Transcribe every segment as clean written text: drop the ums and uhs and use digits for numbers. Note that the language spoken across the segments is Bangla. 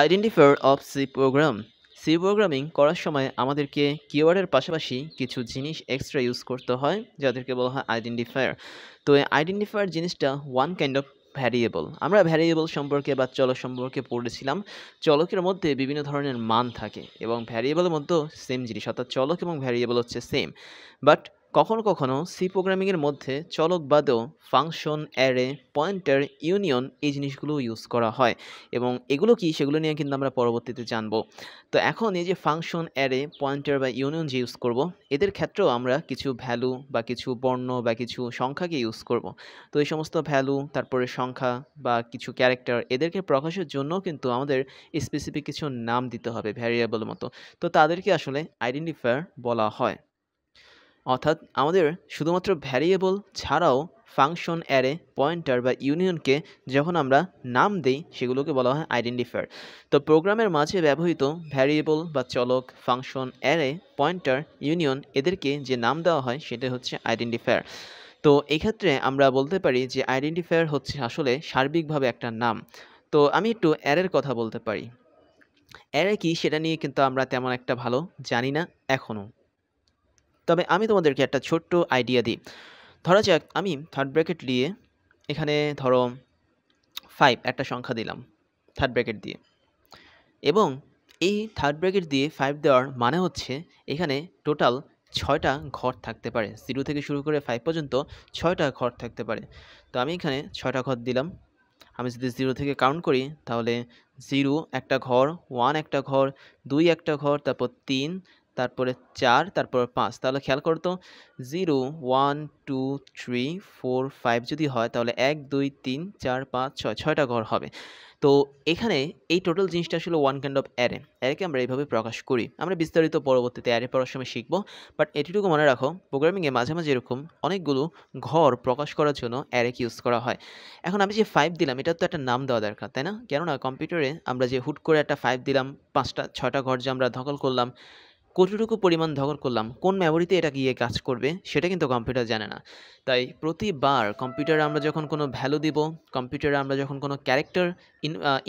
Identifier of C program. C programming করার সময় আমাদেরকে কিওয়ার্ডের পাশাপাশি কিছু জিনিস এক্সট্রা ইউজ করতে হয় যাদেরকে বলা হয় আইডেন্টিফায়ার। তো এই আইডেন্টিফায়ার জিনিসটা ওয়ান কাইন্ড অফ ভ্যারিয়েবল। আমরা ভ্যারিয়েবল সম্পর্কে বা চলক সম্পর্কে পড়েছিলাম। চলকের মধ্যে বিভিন্ন ধরনের মান থাকে এবং ভ্যারিয়েবলের মধ্যেও সেম জিনিস, অর্থাৎ চলক এবং ভ্যারিয়েবল হচ্ছে সেম। বাট কখনো কখনো সি প্রোগ্রামিংয়ের মধ্যে চলক বাদেও ফাংশন, অ্যারে, পয়েন্টার, ইউনিয়ন এই জিনিসগুলো ইউজ করা হয় এবং এগুলো কি সেগুলো নিয়ে কিন্তু আমরা পরবর্তীতে জানবো। তো এখন এই যে ফাংশন, অ্যারে, পয়েন্টার বা ইউনিয়ন যে ইউজ করব, এদের ক্ষেত্রেও আমরা কিছু ভ্যালু বা কিছু বর্ণ বা কিছু সংখ্যাকে ইউজ করব। তো এই সমস্ত ভ্যালু, তারপরে সংখ্যা বা কিছু ক্যারেক্টার, এদেরকে প্রকাশের জন্য কিন্তু আমাদের স্পেসিফিক কিছু নাম দিতে হবে ভ্যারিয়েবল মতো। তো তাদেরকে আসলে আইডেন্টিফায়ার বলা হয়। অর্থাৎ আমাদের শুধুমাত্র ভ্যারিয়েবল ছাড়াও ফাংশন, অ্যারে, পয়েন্টার বা ইউনিয়নকে যখন আমরা নাম দেই সেগুলোকে বলা হয় আইডেন্টিফায়ার। তো প্রোগ্রামের মাঝে ব্যবহৃত ভ্যারিয়েবল বা চলক, ফাংশন, অ্যারে, পয়েন্টার, ইউনিয়ন এদেরকে যে নাম দেওয়া হয় সেটা হচ্ছে আইডেন্টিফায়ার। তো এক্ষেত্রে আমরা বলতে পারি যে আইডেন্টিফায়ার হচ্ছে আসলে সার্বিকভাবে একটা নাম। তো আমি একটু অ্যারের কথা বলতে পারি। অ্যারে কি সেটা নিয়ে কিন্তু আমরা তেমন একটা ভালো জানি না এখনও। তবে আমি তোমাদেরকে একটা ছোট্ট আইডিয়া দিই। ধরা যাক আমি থার্ড ব্র্যাকেট দিয়ে এখানে ধরো 5 একটা সংখ্যা দিলাম থার্ড ব্র্যাকেট দিয়ে, এবং এই থার্ড ব্র্যাকেট দিয়ে 5 দেওয়ার মানে হচ্ছে এখানে টোটাল 6টা ঘর থাকতে পারে। 0 থেকে শুরু করে 5 পর্যন্ত 6টা ঘর থাকতে পারে। তো আমি এখানে 6টা ঘর দিলাম। আমি যদি 0 থেকে কাউন্ট করি তাহলে 0 একটা ঘর, 1 একটা ঘর, 2 একটা ঘর, তারপর 3, তারপরে 4, তারপর 5। তাহলে খেয়াল করো তো, 0, 1, 2, 3, 4, 5 যদি হয় তাহলে 1, 2, 3, 4, 5, 6, 6টা ঘর হবে। তো এখানে এই টোটাল জিনিসটা আসলে ওয়ান কাইন্ড অফ অ্যারে। অ্যারেকে আমরা এইভাবে প্রকাশ করি। আমরা বিস্তারিত পরবর্তীতে অ্যারে পড়ার সময় শিখব। বাট এটুকু মনে রাখো, প্রোগ্রামিংয়ে মাঝে মাঝে এরকম অনেকগুলো ঘর প্রকাশ করার জন্য অ্যারেকে ইউজ করা হয়। এখন আমি যে 5 দিলাম এটার তো একটা নাম দেওয়া দরকার, তাই না? কেননা কম্পিউটারে আমরা যে হুট করে একটা 5 দিলাম, 5টা 6টা ঘর যে আমরা দখল করলাম, কতটুকু পরিমাণ দখল করলাম, কোন মেমোরিতে এটা গিয়ে কাজ করবে সেটা কিন্তু কম্পিউটার জানে না। তাই প্রতিবার কম্পিউটারে আমরা যখন কোনো ভ্যালু দিব, কম্পিউটারে আমরা যখন কোনো ক্যারেক্টার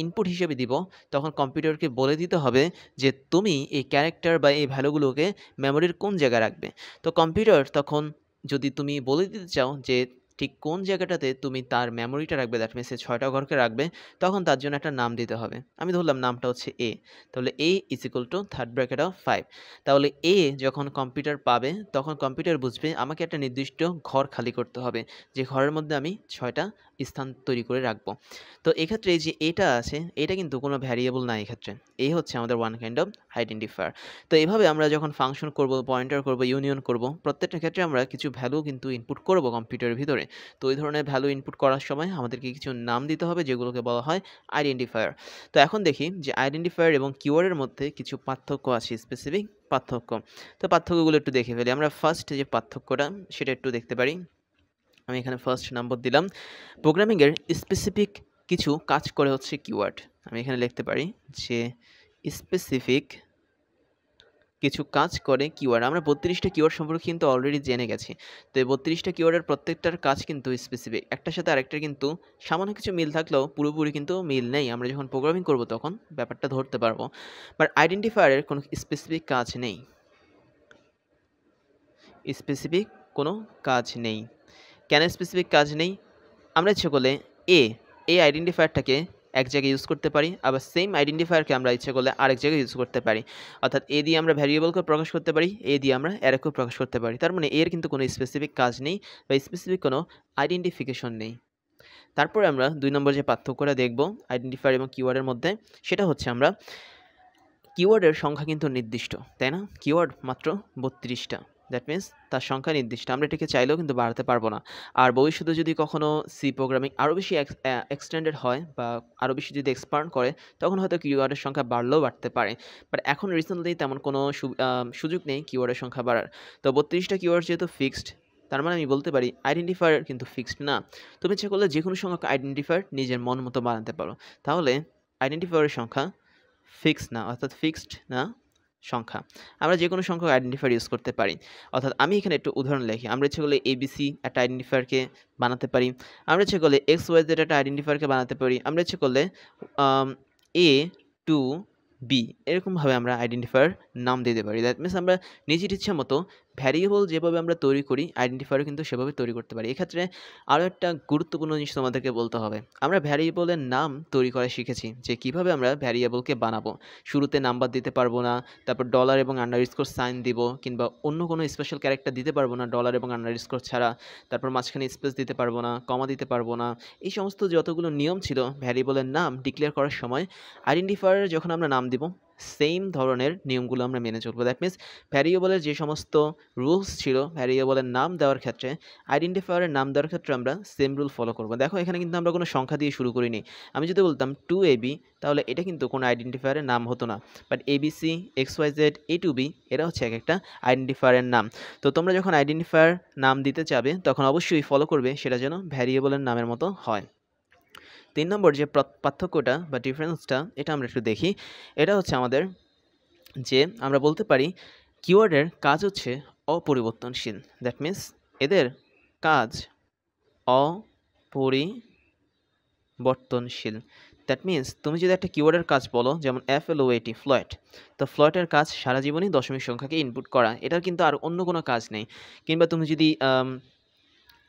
ইনপুট হিসেবে দিব, তখন কম্পিউটারকে বলে দিতে হবে যে তুমি এই ক্যারেক্টার বা এই ভ্যালুগুলোকে মেমোরির কোন জায়গায় রাখবে। তো কম্পিউটার তখন যদি তুমি বলে দিতে চাও যে ঠিক কোন জায়গাটাতে তুমি তার মেমোরিটা রাখবে, দ্যাট মিনস 6টা ঘরকে রাখবে, তখন তার জন্য একটা নাম দিতে হবে। আমি ধরলাম নামটা হচ্ছে এ। তাহলে A is equal to third bracket of 5। তাহলে এ যখন কম্পিউটার পাবে তখন কম্পিউটার বুঝবে আমাকে একটা নির্দিষ্ট ঘর খালি করতে হবে, যে ঘরের মধ্যে আমি 6টা স্থান তৈরি করে রাখবো। তো এক্ষেত্রে এই যে এটা আছে, এটা কিন্তু কোনো ভ্যারিয়েবল না এক্ষেত্রে। এই হচ্ছে আমাদের ওয়ান কাইন্ড অফ আইডেন্টিফায়ার। তো এইভাবে আমরা যখন ফাংশন করব, পয়েন্টার করব, ইউনিয়ন করব, প্রত্যেকটা ক্ষেত্রে আমরা কিছু ভ্যালু কিন্তু ইনপুট করব কম্পিউটারের ভিতরে। তো ওই ধরনের ভ্যালু ইনপুট করার সময় আমাদেরকে কিছু নাম দিতে হবে যেগুলোকে বলা হয় আইডেন্টিফায়ার। তো এখন দেখি যে আইডেন্টিফায়ার এবং কিওয়ার্ডের মধ্যে কিছু পার্থক্য আছে, স্পেসিফিক পার্থক্য। তো পার্থক্যগুলো একটু দেখে ফেলি। আমরা ফার্স্ট যে পার্থক্যটা সেটা একটু দেখতে পারি। আমি এখানে ফার্স্ট নাম্বার দিলাম প্রোগ্রামিংয়ের স্পেসিফিক কিছু কাজ করে হচ্ছে কিওয়ার্ড। আমি এখানে লিখতে পারি যে স্পেসিফিক কিছু কাজ করে কিওয়ার্ড। আমরা 32টা কিওয়ার্ড সম্পর্কে কিন্তু অলরেডি জেনে গেছি। তো এই 32টা কিওয়ার্ডের প্রত্যেকটার কাজ কিন্তু স্পেসিফিক। একটার সাথে আরেকটার কিন্তু সামান্য কিছু মিল থাকলেও পুরোপুরি কিন্তু মিল নেই। আমরা যখন প্রোগ্রামিং করব তখন ব্যাপারটা ধরতে পারবো। বাট আইডেন্টিফায়ারের কোনো স্পেসিফিক কাজ নেই। স্পেসিফিক কোনো কাজ নেই। কেন স্পেসিফিক কাজ নেই? আমরা ইচ্ছে করলে এ এই আইডেন্টিফায়ারটাকে এক জায়গায় ইউজ করতে পারি, আবার সেম আইডেন্টিফায়ারকে আমরা ইচ্ছে করলে আরেক জায়গায় ইউজ করতে পারি। অর্থাৎ এ দিয়ে আমরা ভ্যারিয়েবলকে প্রকাশ করতে পারি, এ দিয়ে আমরা অ্যারেকেও প্রকাশ করতে পারি। তার মানে এর কিন্তু কোনো স্পেসিফিক কাজ নেই বা স্পেসিফিক কোনো আইডেন্টিফিকেশন নেই। তারপরে আমরা 2 নম্বর যে পার্থক্যটা দেখব আইডেন্টিফায়ার এবং কিওয়ার্ডের মধ্যে, সেটা হচ্ছে আমরা কিওয়ার্ডের সংখ্যা কিন্তু নির্দিষ্ট, তাই না? কিওয়ার্ড মাত্র 32টা। দ্যাট মিনস তার সংখ্যা নির্দিষ্ট। আমরা এটাকে চাইলেও কিন্তু বাড়াতে পারবো না। আর ভবিষ্যতে যদি কখনো সি প্রোগ্রামিং আরও বেশি এক্সটেন্ডেড হয় বা আরও বেশি যদি এক্সপান্ড করে, তখন হয়তো কিওয়ার্ডের সংখ্যা বাড়লেও বাড়তে পারে। বাট এখন রিসেন্টলি তেমন কোনো সুযোগ নেই কিওয়ার্ডের সংখ্যা বাড়ার। তো 32টা কিওয়ার্ড যেহেতু ফিক্সড, তার মানে আমি বলতে পারি আইডেন্টিফায়ার কিন্তু ফিক্সড না। তুমি ইচ্ছে করলে যে কোনো সংখ্যক আইডেন্টিফায়ার নিজের মন মতো বানাতে পারো। তাহলে আইডেন্টিফায়ারের সংখ্যা ফিক্সড না, অর্থাৎ ফিক্সড না সংখ্যা। আমরা যে কোনো সংখ্যক আইডেন্টিফায়ার ইউজ করতে পারি। অর্থাৎ আমি এখানে একটু উদাহরণ লিখি। আমরা ইচ্ছে করলে এবিসি একটা আইডেন্টিফায়ারকে বানাতে পারি। আমরা ইচ্ছে করলে এক্স ওয়াই জেড একটা আইডেন্টিফায়ারকে বানাতে পারি। আমরা ইচ্ছে করলে এ টু বি এরকমভাবে আমরা আইডেন্টিফায়ার নাম দিতে পারি। দ্যাট মিনস আমরা নিজের ইচ্ছা মতো ভ্যারিয়েবল যেভাবে আমরা তৈরি করি আইডেন্টিফায়ারও কিন্তু সেভাবে তৈরি করতে পারি। এক্ষেত্রে আরও একটা গুরুত্বপূর্ণ জিনিস তোমাদেরকে বলতে হবে। আমরা ভ্যারিয়েবলের নাম তৈরি করা শিখেছি যে কীভাবে আমরা ভ্যারিয়েবলকে বানাবো। শুরুতে নাম্বার দিতে পারবো না, তারপর ডলার এবং আন্ডারস্কোর সাইন দিব, কিংবা অন্য কোনো স্পেশাল ক্যারেক্টার দিতে পারবো না ডলার এবং আন্ডারস্কোর ছাড়া, তারপর মাঝখানে স্পেস দিতে পারবো না, কমা দিতে পারবো না। এই সমস্ত যতগুলো নিয়ম ছিল ভ্যারিয়েবলের নাম ডিক্লেয়ার করার সময়, আইডেন্টিফায়ারের যখন আমরা নাম দিব সেম ধরনের নিয়মগুলো আমরা মেনে চলবো। দ্যাট মিনস ভ্যারিয়েবলের যে সমস্ত রুলস ছিল ভ্যারিয়েবলের নাম দেওয়ার ক্ষেত্রে, আইডেন্টিফায়ারের নাম দেওয়ার ক্ষেত্রে আমরা সেম রুল ফলো করবো। দেখো এখানে কিন্তু আমরা কোনো সংখ্যা দিয়ে শুরু করিনি। আমি যদি বলতাম 2ab তাহলে এটা কিন্তু কোনো আইডেন্টিফায়ারের নাম হতো না, বাট abc xyz a2b এরা হচ্ছে এক একটা আইডেন্টিফায়ারের নাম। তো তোমরা যখন আইডেন্টিফায়ার নাম দিতে চাবে তখন অবশ্যই ফলো করবে সেটা যেন ভ্যারিয়েবলের নামের মতো হয়। 3 নম্বর যে পার্থক্যটা বা ডিফারেন্সটা এটা আমরা একটু দেখি। এটা হচ্ছে আমাদের যে আমরা বলতে পারি কিওয়ার্ডের কাজ হচ্ছে অপরিবর্তনশীল। দ্যাট মিনস এদের কাজ অপরিবর্তনশীল। দ্যাট মিনস তুমি যদি একটা কিওয়ার্ডের কাজ বলো, যেমন FLOAT ফ্লয়েট, তো ফ্লয়েটের কাজ সারা জীবনই দশমিক সংখ্যাকে ইনপুট করা, এটার কিন্তু আর অন্য কোনো কাজ নেই। কিংবা তুমি যদি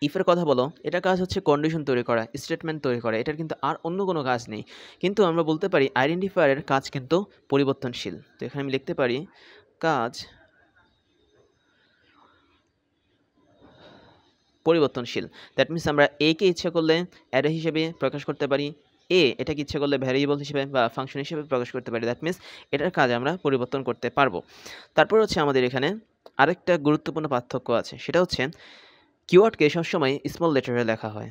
ইফের কথা বলো, এটা কাজ হচ্ছে কন্ডিশন তৈরি করা, স্টেটমেন্ট তৈরি করা, এটার কিন্তু আর অন্য কোনো কাজ নেই। কিন্তু আমরা বলতে পারি আইডেন্টিফায়ারের কাজ কিন্তু পরিবর্তনশীল। তো এখানে আমি লিখতে পারি কাজ পরিবর্তনশীল। দ্যাট মিনস আমরা একে ইচ্ছা করলে অ্যারে হিসেবে প্রকাশ করতে পারি, এটাকে ইচ্ছা করলে ভ্যারিয়েবল হিসেবে বা ফাংশন হিসেবে প্রকাশ করতে পারি। দ্যাট মিনস এটার কাজ আমরা পরিবর্তন করতে পারবো। তারপর হচ্ছে আমাদের এখানে আরেকটা গুরুত্বপূর্ণ পার্থক্য আছে, সেটা হচ্ছে কিওয়ার্ডকে সবসময় স্মল লেটারে লেখা হয়,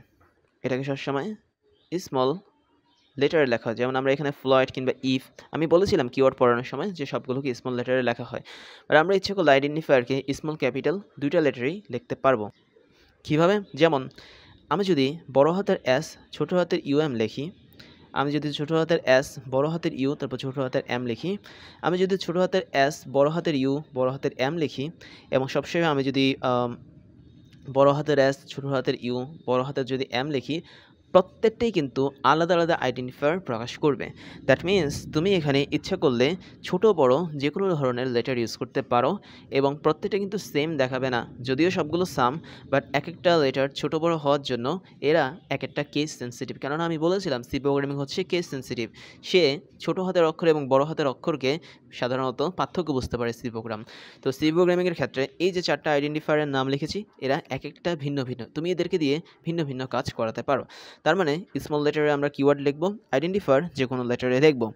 এটাকে সবসময় স্মল লেটারে লেখা হয়। যেমন আমরা এখানে ফ্লয়েট কিংবা ইফ, আমি বলেছিলাম কিওয়ার্ড পড়ানোর সময় যে সবগুলোকে স্মল লেটারে লেখা হয়, আর আমরা ইচ্ছে করলে আইডেন্টিফায়ারকে স্মল ক্যাপিটাল দুইটা লেটারেই লিখতে পারবো। কীভাবে? যেমন আমি যদি বড় হাতের এস ছোট হাতের ইউএম লিখি, আমি যদি ছোট হাতের এস বড় হাতের ইউ তারপর ছোট হাতের এম লিখি, আমি যদি ছোট হাতের এস বড় হাতের ইউ বড় হাতের এম লিখি, এবং সবসময় আমি যদি বড় হাতের এস ছোট হাতের ইউ বড় হাতের যদি এম লিখি, প্রত্যেকটাই কিন্তু আলাদা আলাদা আইডেন্টিফায়ার প্রকাশ করবে। দ্যাট মিনস তুমি এখানে ইচ্ছা করলে ছোট বড় যে কোনো ধরনের লেটার ইউজ করতে পারো, এবং প্রত্যেকটা কিন্তু সেম দেখাবে না, যদিও সবগুলো সাম, বাট এক একটা লেটার ছোট বড় হওয়ার জন্য এরা এক একটা কেস সেন্সিটিভ। কেননা আমি বলেছিলাম সি প্রোগ্রামিং হচ্ছে কেস সেন্সিটিভ, সে ছোট হাতের অক্ষর এবং বড় হাতের অক্ষরকে সাধারণত পার্থক্য বুঝতে পারে সি প্রোগ্রাম। তো সি প্রোগ্রামিংয়ের ক্ষেত্রে এই যে 4টা আইডেন্টিফায়ারের নাম লিখেছি, এরা এক একটা ভিন্ন ভিন্ন, তুমি এদেরকে দিয়ে ভিন্ন ভিন্ন কাজ করাতে পারো। তার মানে স্মল লেটারে আমরা কিওয়ার্ড লিখবো, আইডেন্টিফায়ার যে কোনো লেটারে লিখবো।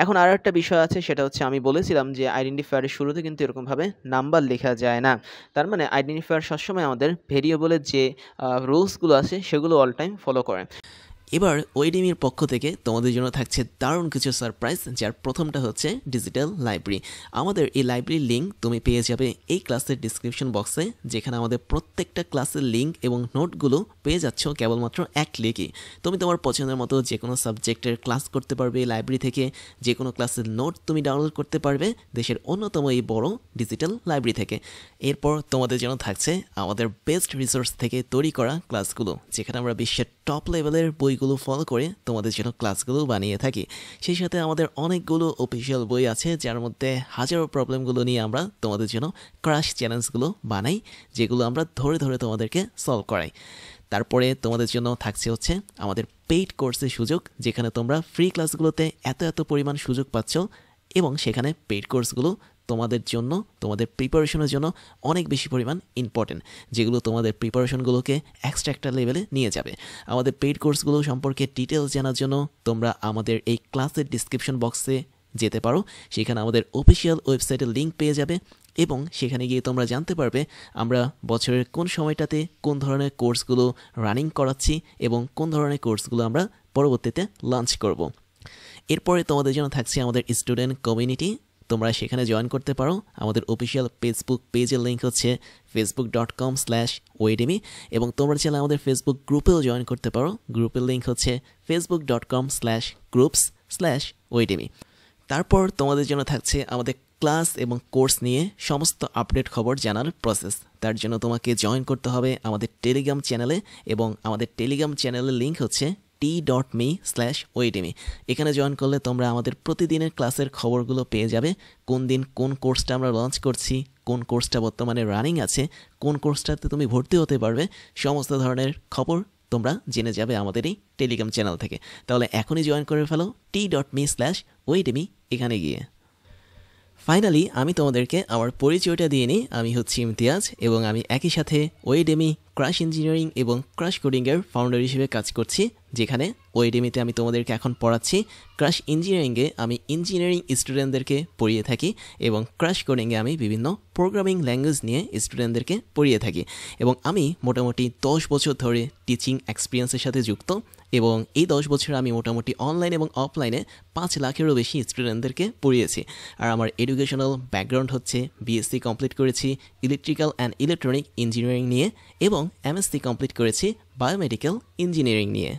এখন আর একটা বিষয় আছে, সেটা হচ্ছে আমি বলেছিলাম যে আইডেন্টিফায়ারের শুরুতে কিন্তু এরকমভাবে নাম্বার লেখা যায় না। তার মানে আইডেন্টিফায়ার সবসময় আমাদের ভেরিয়েবলের যে রুলসগুলো আছে সেগুলো অল টাইম ফলো করে। এবার ওয়েডিমির পক্ষ থেকে তোমাদের জন্য থাকছে দারুণ কিছু সারপ্রাইজ, যার প্রথমটা হচ্ছে ডিজিটাল লাইব্রেরি। আমাদের এই লাইব্রেরির লিঙ্ক তুমি পেয়ে যাবে এই ক্লাসের ডিসক্রিপশন বক্সে, যেখানে আমাদের প্রত্যেকটা ক্লাসের লিঙ্ক এবং নোটগুলো পেয়ে যাচ্ছ কেবলমাত্র এক ক্লিকে। তুমি তোমার পছন্দের মতো যে কোনো সাবজেক্টের ক্লাস করতে পারবে এই লাইব্রেরি থেকে, যে কোনো ক্লাসের নোট তুমি ডাউনলোড করতে পারবে দেশের অন্যতম এই বড় ডিজিটাল লাইব্রেরি থেকে। এরপর তোমাদের জন্য থাকছে আমাদের বেস্ট রিসোর্স থেকে তৈরি করা ক্লাসগুলো, যেখানে আমরা বিশ্বের টপ লেভেলের বইগুলো ফলো করে তোমাদের জন্য ক্লাসগুলো বানিয়ে থাকি। সেই সাথে আমাদের অনেকগুলো অফিসিয়াল বই আছে, যার মধ্যে হাজারো প্রবলেমগুলো নিয়ে আমরা তোমাদের জন্য ক্রাশ চ্যালেঞ্জগুলো বানাই, যেগুলো আমরা ধরে ধরে তোমাদেরকে সলভ করাই। তারপরে তোমাদের জন্য থাকছে হচ্ছে আমাদের পেইড কোর্সের সুযোগ, যেখানে তোমরা ফ্রি ক্লাসগুলোতে এত পরিমাণ সুযোগ পাচ্ছ, এবং সেখানে পেইড কোর্সগুলো তোমাদের জন্য, তোমাদের প্রিপারেশনের জন্য অনেক বেশি পরিমাণ ইম্পর্টেন্ট, যেগুলো তোমাদের প্রিপারেশনগুলোকে এক্সট্রা একটা লেভেলে নিয়ে যাবে। আমাদের পেইড কোর্সগুলো সম্পর্কে ডিটেলস জানার জন্য তোমরা আমাদের এই ক্লাসের ডিসক্রিপশন বক্সে যেতে পারো, সেখানে আমাদের অফিসিয়াল ওয়েবসাইটের লিঙ্ক পেয়ে যাবে, এবং সেখানে গিয়ে তোমরা জানতে পারবে আমরা বছরের কোন সময়টাতে কোন ধরনের কোর্সগুলো রানিং করাচ্ছি এবং কোন ধরনের কোর্সগুলো আমরা পরবর্তীতে লঞ্চ করব। এরপরে তোমাদের জন্য থাকছে আমাদের স্টুডেন্ট কমিউনিটি, তোমরা সেখানে জয়েন করতে পারো। আমাদের অফিসিয়াল ফেসবুক পেজের লিঙ্ক হচ্ছে facebook.com/oedemy, এবং তোমরা চাইলে আমাদের ফেসবুক গ্রুপেও জয়েন করতে পারো। গ্রুপের লিঙ্ক হচ্ছে facebook.com/groups/oedemy। তারপর তোমাদের জন্য থাকছে আমাদের ক্লাস এবং কোর্স নিয়ে সমস্ত আপডেট খবর জানার প্রসেস। তার জন্য তোমাকে জয়েন করতে হবে আমাদের টেলিগ্রাম চ্যানেলে, এবং আমাদের টেলিগ্রাম চ্যানেলের লিঙ্ক হচ্ছে t.me/oedemy। এখানে জয়েন করলে তোমরা আমাদের প্রতিদিনের ক্লাসের খবরগুলো পেয়ে যাবে, কোন দিন কোন কোর্সটা আমরা লঞ্চ করছি, কোন কোর্সটা বর্তমানে রানিং আছে, কোন কোর্সটাতে তুমি ভর্তি হতে পারবে, সমস্ত ধরনের খবর তোমরা জেনে যাবে আমাদের এই টেলিগ্রাম চ্যানেল থেকে। তাহলে এখনই জয়েন করে ফেলো t.me/oedemy এখানে গিয়ে। ফাইনালি আমি তোমাদেরকে আমার পরিচয়টা দিয়ে নিই। আমি হচ্ছি ইমতিয়াজ এবং আমি একই সাথে ওয়েডেমি, ক্রাশ ইঞ্জিনিয়ারিং এবং ক্রাশ কোডিংয়ের ফাউন্ডার হিসেবে কাজ করছি, যেখানে ওয়েডেমিতে আমি তোমাদেরকে এখন পড়াচ্ছি, ক্রাশ ইঞ্জিনিয়ারিংয়ে আমি ইঞ্জিনিয়ারিং স্টুডেন্টদেরকে পড়িয়ে থাকি এবং ক্রাশ কোডিংয়ে আমি বিভিন্ন প্রোগ্রামিং ল্যাঙ্গুয়েজ নিয়ে স্টুডেন্টদেরকে পড়িয়ে থাকি। এবং আমি মোটামুটি 10 বছর ধরে টিচিং এক্সপিরিয়েন্সের সাথে যুক্ত এবং এই 10 বছর আমি মোটামুটি অনলাইন এবং অফলাইনে 5 লাখেরও বেশি স্টুডেন্টদেরকে পড়িয়েছি। আর আমার এডুকেশনাল ব্যাকগ্রাউন্ড হচ্ছে বিএসসি কমপ্লিট করেছি ইলেকট্রিক্যাল অ্যান্ড ইলেকট্রনিক ইঞ্জিনিয়ারিং নিয়ে এবং এমএসসি কমপ্লিট করেছি বায়োমেডিক্যাল ইঞ্জিনিয়ারিং নিয়ে।